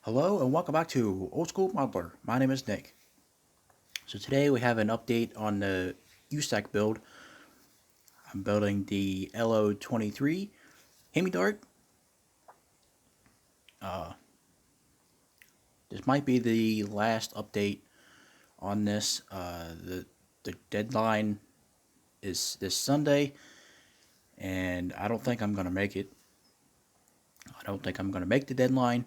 Hello and welcome back to Old School Modeler. My name is Nick. So today we have an update on the USACC build. I'm building the LO23 Hemi Dart. This might be the last update on this. The deadline is this Sunday, and I don't think I'm gonna make it. I don't think I'm gonna make the deadline.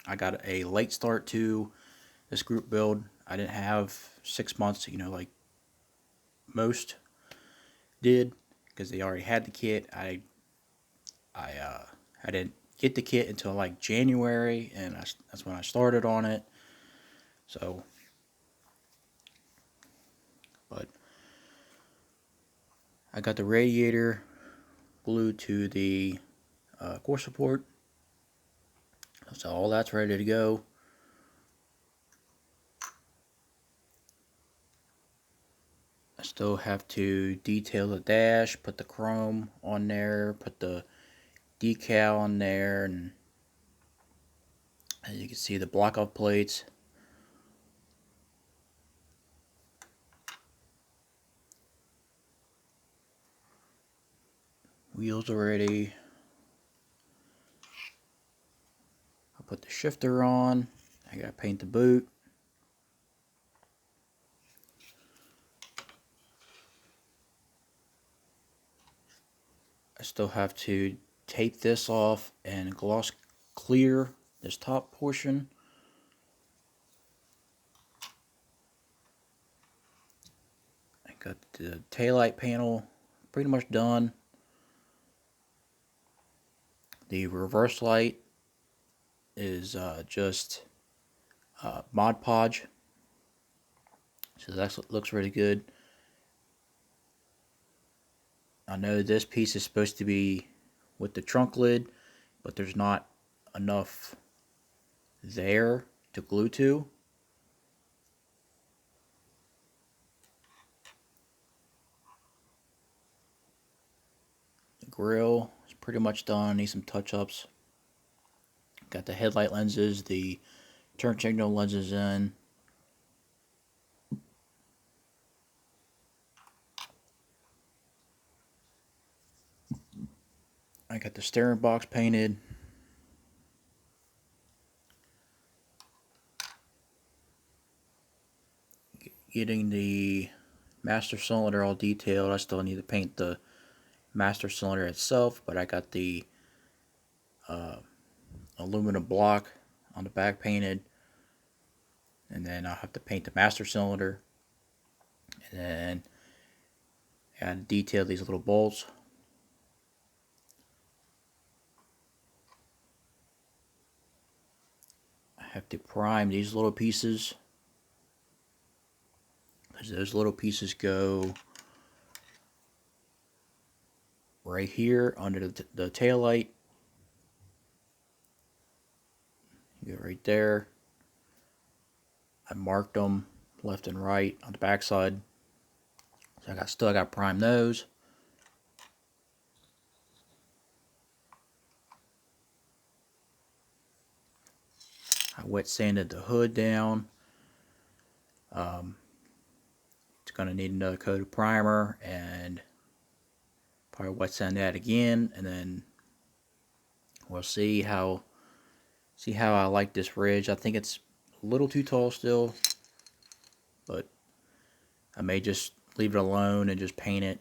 I got a late start to this group build. I didn't have 6 months, like most did, because they already had the kit. I didn't get the kit until like January, and that's when I started on it. So, but I got the radiator glued to the core support, so all that's ready to go. I still have to detail the dash, put the chrome on there, put the decal on there, and as you can see, the block off plates. Wheels are ready. I'll put the shifter on. I gotta paint the boot. I still have to tape this off and gloss clear this top portion. I got the taillight panel pretty much done. The reverse light is just Mod Podge, so that looks really good. I know this piece is supposed to be with the trunk lid, but there's not enough there to glue to. The grill is pretty much done. Need some touch-ups. Got the headlight lenses, the turn signal lenses in. I got the steering box painted. Getting the master cylinder all detailed. I still need to paint the master cylinder itself, but I got the aluminum block on the back painted, and then I'll have to paint the master cylinder, and then I gotta detail these little bolts. I have to prime these little pieces, because those little pieces go right here under the tail light. You go right there. I marked them left and right on the back side. So I still got to prime those. I wet sanded the hood down. It's going to need another coat of primer, and probably wet sand that again, and then we'll see how I like this ridge. I think it's a little too tall still, but I may just leave it alone and just paint it.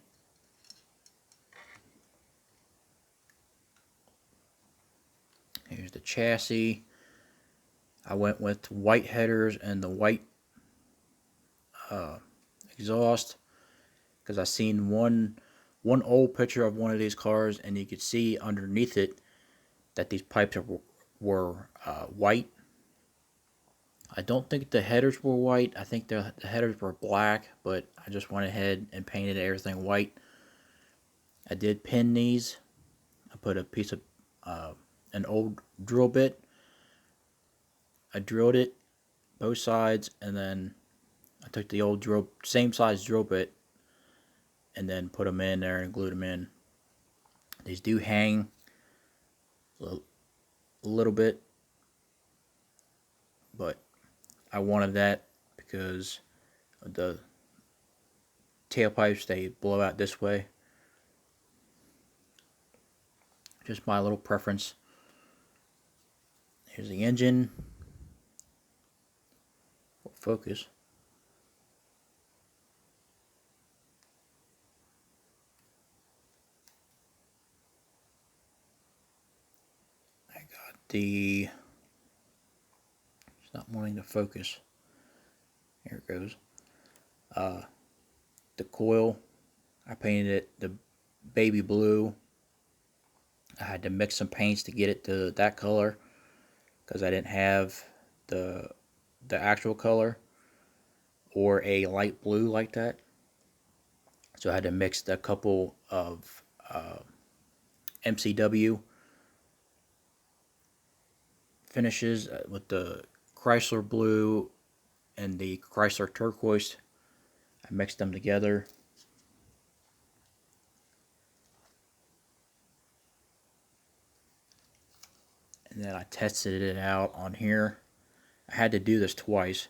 Here's the chassis. I went with white headers and the white exhaust, because I seen one old picture of one of these cars, and you could see underneath it that these pipes were white. I don't think the headers were white. I think the headers were black, but I just went ahead and painted everything white. I did pin these. I put a piece of an old drill bit. I drilled it both sides, and then I took the old same size drill bit, and then put them in there and glued them in. These do hang. So a little bit, but I wanted that because the tailpipes, they blow out this way. Just my little preference. Here's the engine. Focus. I got the... It's not wanting to focus. Here it goes. The coil, I painted it the baby blue. I had to mix some paints to get it to that color because I didn't have the actual color or a light blue like that. So I had to mix a couple of MCW finishes with the Chrysler blue and the Chrysler turquoise. I mixed them together. And then I tested it out on here. I had to do this twice.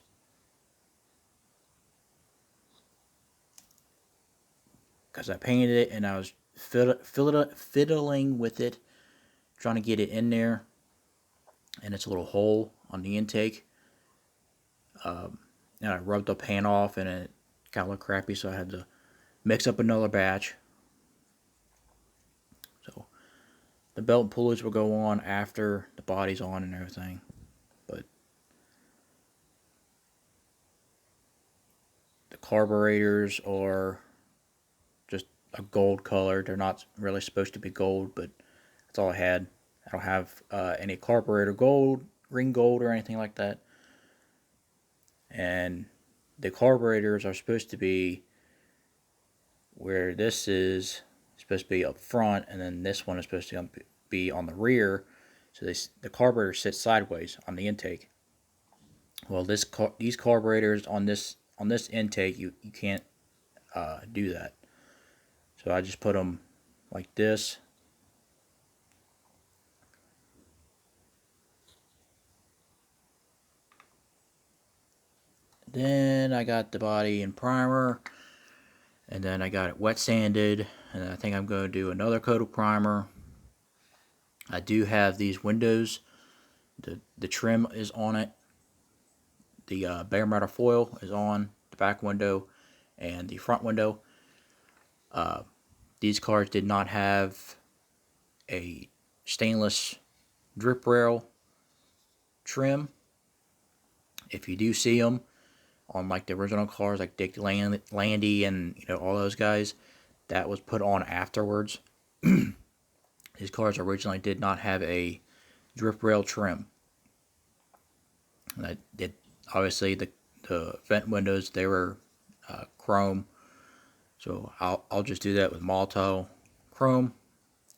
Because I painted it and I was fiddling with it, trying to get it in there. And it's a little hole on the intake. And I rubbed the paint off and it kind of looked crappy, so I had to mix up another batch. So the belt and pulley will go on after the body's on and everything. But the carburetors are just a gold color. They're not really supposed to be gold, but that's all I had. I don't have any carburetor gold, ring gold, or anything like that. And the carburetors are supposed to be where this is supposed to be up front, and then this one is supposed to be on the rear. So the carburetor sits sideways on the intake. Well, these carburetors on this intake, you can't do that. So I just put them like this. Then I got the body in primer, and then I got it wet sanded, and I think I'm going to do another coat of primer. I do have these windows. The trim is on it. The bare metal foil is on the back window and the front window. These cars did not have a stainless drip rail trim. If you do see them on like the original cars, like Dick Landy and all those guys, that was put on afterwards. These cars originally did not have a drip rail trim. And I did, obviously the vent windows, they were chrome, so I'll just do that with Malto chrome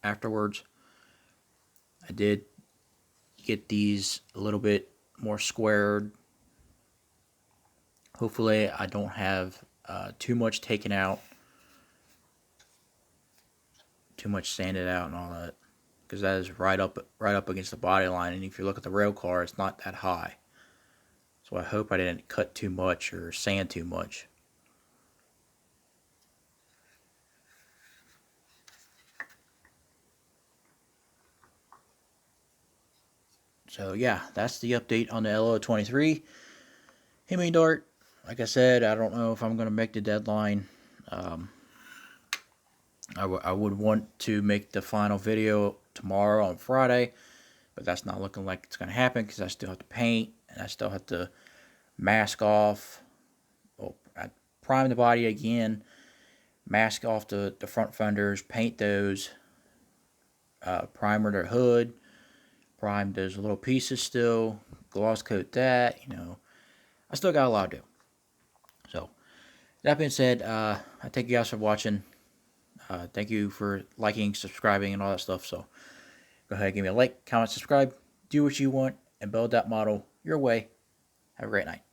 afterwards. I did get these a little bit more squared. Hopefully I don't have too much taken out, too much sanded out and all that, because that is right up against the body line, and if you look at the rail car, it's not that high. So I hope I didn't cut too much or sand too much. So yeah, that's the update on the LO23 Hemi Dart. Like I said, I don't know if I'm going to make the deadline. I would want to make the final video tomorrow on Friday, but that's not looking like it's going to happen because I still have to paint and I still have to mask off. Well, I prime the body again, mask off the front fenders, paint those, primer the hood, prime those little pieces still, gloss coat that. I still got a lot to do. So that being said, I thank you guys for watching. Thank you for liking, subscribing, and all that stuff. So go ahead, give me a like, comment, subscribe, do what you want, and build that model your way. Have a great night.